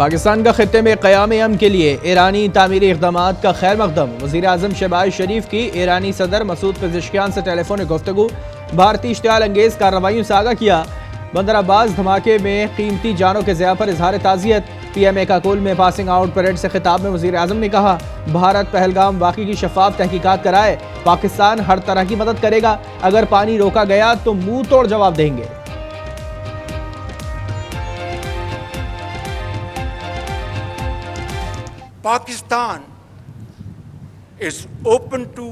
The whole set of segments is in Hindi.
पाकिस्तान का खित्ते में क़याम अमन के लिए ईरानी तामीरी इक़दामात का खैर मकदम। वज़ीर आज़म शहबाज शरीफ की ईरानी सदर मसूद पेज़ेश्कियान से टेलीफोनिक गुफ्तगू। भारतीय इश्तियाल अंगेज़ कार्रवाइयों से आगाह किया। बंदर अब्बास धमाके में कीमती जानों के ज़िया पर इजहार ताज़ियत। PMA काकुल में पासिंग आउट परेड से खिताब में वज़ीर आज़म ने कहा, भारत पहलगाम वाक़ई की शफाफ तहकीकात कराए। पाकिस्तान हर तरह की मदद करेगा। अगर पानी रोका गया तो मुंह तोड़ जवाब देंगे। Pakistan is open to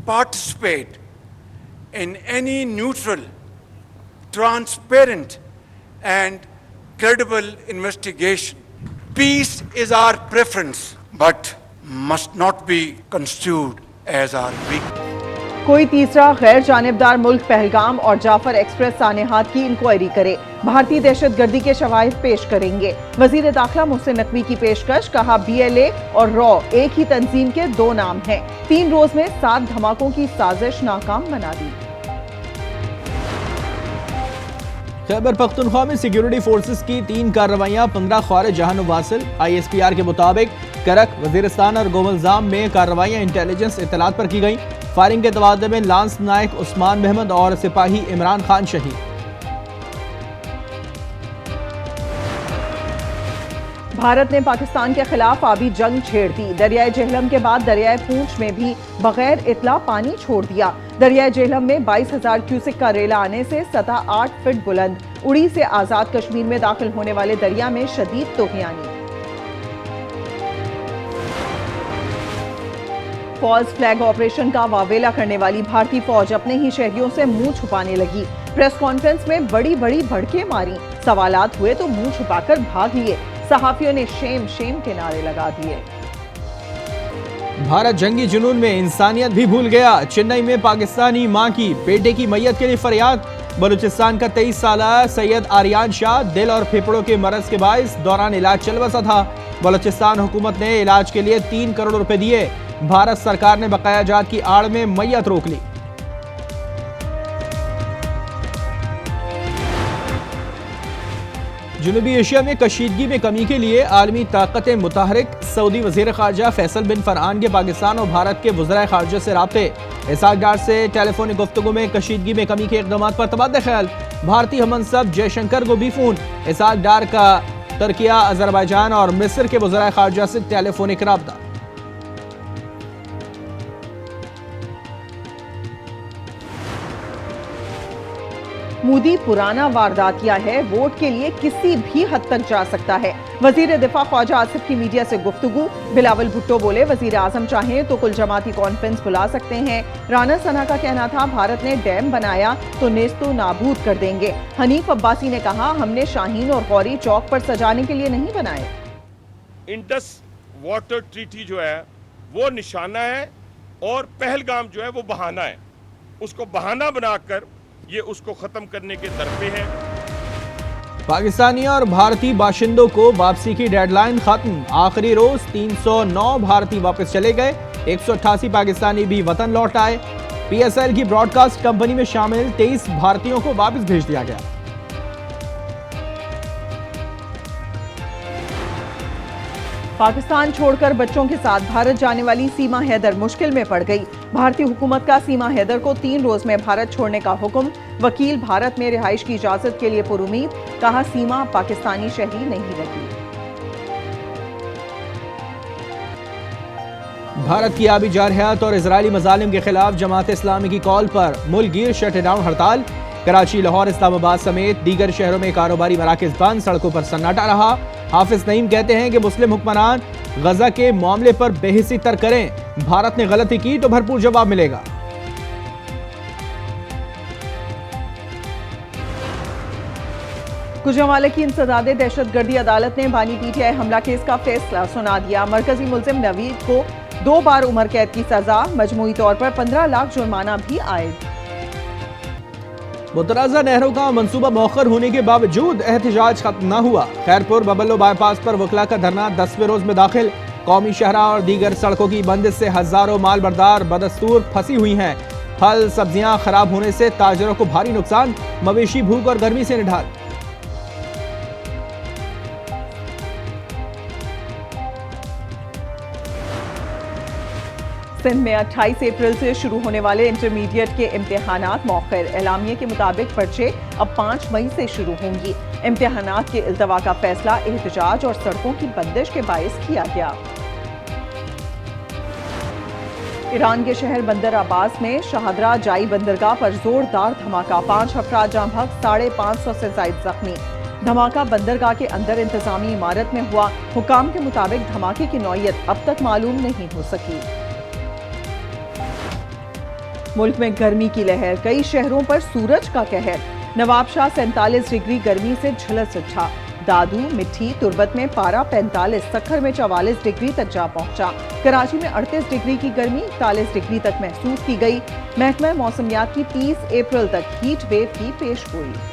participate in any neutral, transparent and credible investigation. Peace is our preference, but must not be construed as our weakness. कोई तीसरा गैर जानिबदार मुल्क पहलगाम और जाफर एक्सप्रेस सानेहात की इंक्वायरी करे। भारतीय दहशतगर्दी के शवाहिद पेश करेंगे। वजीर दाखिला मोहसिन नकवी की पेशकश। कहा, BLA और रॉ एक ही तंजीम के दो नाम हैं। 3 रोज में 7 धमाकों की साजिश नाकाम बना दी। खैबर पख्तूनख्वा में सिक्योरिटी फोर्सेस की 3 कार्रवाइयां, 15 ख्वारिज जहां वासिल। ISPR के मुताबिक करक, वजीरिस्तान और गोमलजाम में कार्रवाइयां इंटेलिजेंस इतलात पर की गई। फायरिंग के तबादले में लांस नायक उस्मान महमद और सिपाही इमरान खान शहीद। भारत ने पाकिस्तान के खिलाफ आबी जंग छेड़ दी। दरियाए जेहलम के बाद दरियाए पूंछ में भी बगैर इतला पानी छोड़ दिया। दरियाए जेहलम में 22,000 क्यूसिक का रेला आने से सतह 8 फीट बुलंद। उड़ी से आजाद कश्मीर में दाखिल होने वाले दरिया में शदीद तूफ़ानी। फौज फ्लैग ऑपरेशन का वावेला करने वाली भारतीय फौज अपने ही शहरियों से मुंह छुपाने लगी। प्रेस कॉन्फ्रेंस में बड़ी बड़ी भड़कें मारी। सवालात हुए तो मुंह छुपाकर भाग लिए। सहाफियों ने शेम शेम के नारे लगा दिए। भारत जंगी जुनून में इंसानियत भी भूल गया। चेन्नई में पाकिस्तानी मां की बेटे की मैयत के लिए फरियाद। बलूचिस्तान का 23 साला सैयद आर्यान शाह दिल और फेफड़ों के मरज के बायस दौरान इलाज चल बसा था। बलूचिस्तान हुकूमत ने इलाज के लिए 3 करोड़ रुपए दिए। भारत सरकार ने बकाया जात की आड़ में मैयत रोक ली। जनूबी एशिया में कशीदगी में कमी के लिए आलमी ताकतें मुतहरिक। सऊदी वजीर खारजा फैसल बिन फरहान के पाकिस्तान और भारत के वज़राए खारजा से राब्ते। इसहाक डार से टेलीफोनिक गुफ्तगू में कशीदगी में कमी के इक़दामात पर तबादला ख्याल। भारतीय हमनसब जयशंकर को भी फोन। इसहाक डार का तुर्किया, अजरबैजान और मिस्र के वज़राए खारजा से टेलीफोनिक राब्ता। मोदी पुराना वारदातिया है, वोट के लिए किसी भी हद तक जा सकता है। वजीर दिफा ख्वाजा आसिफ की मीडिया से गुफ्तगू। बिलावल भुट्टो बोले, वजीर आजम चाहें तो कुल जमाती कॉन्फ्रेंस बुला सकते हैं। राना सना का कहना था, भारत ने डैम बनाया तो नेस्तो नाबूद कर देंगे। हनीफ अब्बासी ने कहा, हमने शाहीन और गौरी चौक पर सजाने के लिए नहीं बनाए। इंडस वाटर ट्रीटी जो है वो निशाना है और पहलगाम जो है वो बहाना है। उसको बहाना बनाकर ये उसको खत्म करने के दरपे है। पाकिस्तानी और भारतीय बाशिंदों को वापसी की डेडलाइन खत्म। आखिरी रोज 309 भारतीय वापस चले गए। 188 पाकिस्तानी भी वतन लौट आए। PSL की ब्रॉडकास्ट कंपनी में शामिल 23 भारतीयों को वापस भेज दिया गया। पाकिस्तान छोड़कर बच्चों के साथ भारत जाने वाली सीमा हैदर मुश्किल में पड़ गई। भारतीय हुकूमत का सीमा हैदर को 3 रोज में भारत छोड़ने का हुक्म। वकील भारत में रिहाइश की इजाजत के लिए पुरुमीद। कहा, सीमा पाकिस्तानी शहरी नहीं रही। भारत की आबी जारहियत और इजरायली मजालिम के खिलाफ जमात इस्लामी की कॉल पर मुल्क गिर शटडाउन हड़ताल। कराची, लाहौर, इस्लामाबाद समेत दीगर शहरों में कारोबारी मराकज बंद। सड़कों पर सन्नाटा रहा। हाफिज नईम कहते हैं कि मुस्लिम हुक्मरान गजा के मामले पर बेहिसी तर करें। भारत ने गलती की तो भरपूर जवाब मिलेगा। गुजरांवाला की इंसदादे दहशतगर्दी अदालत ने बानी PTI हमला केस का फैसला सुना दिया। मरकजी मुलजिम नवीद को 2 बार उम्र कैद की सजा। मजमूई तौर पर 15 लाख जुर्माना भी आयद। मुतराजा नहरों का मंसूबा मौखर होने के बावजूद एहतजाज खत्म न हुआ। खैरपुर बबल्लो बाईपास पर वकला का धरना 10वें रोज में दाखिल। कौमी शहरा और दीगर सड़कों की बंदिश से हजारों माल बरदार बदस्तूर फंसी हुई हैं। फल सब्जियां खराब होने से ताजरों को भारी नुकसान। मवेशी भूख और गर्मी से निढाल। सिंध में 28 अप्रैल से शुरू होने वाले इंटरमीडिएट के इम्तिहानात मौखिर। एलामिया के मुताबिक पर्चे अब 5 मई से शुरू होंगी। इम्तिहानात के इल्तवा का फैसला एहतजाज और सड़कों की बंदिश के बायस किया गया। ईरान के शहर बंदर अब्बास में शाहदरा जाई बंदरगाह पर जोरदार धमाका, 5 अफराद जाँ बहक, 550 से जायद जख्मी। धमाका बंदरगाह के अंदर इंतजामी इमारत में हुआ। हुकाम के मुताबिक धमाके की नौयत अब तक मालूम नहीं हो सकी। मुल्क में गर्मी की लहर, कई शहरों पर सूरज का कहर। नवाबशाह 47 डिग्री गर्मी से झुलस उठा। दादू, मिठी, तुर्बत में पारा 45, सक्खर में 44 डिग्री तक जा पहुंचा। कराची में 38 डिग्री की गर्मी 41 डिग्री तक महसूस की गई। महकमा मौसमियात की 30 अप्रैल तक हीट वेव की पेशगोई।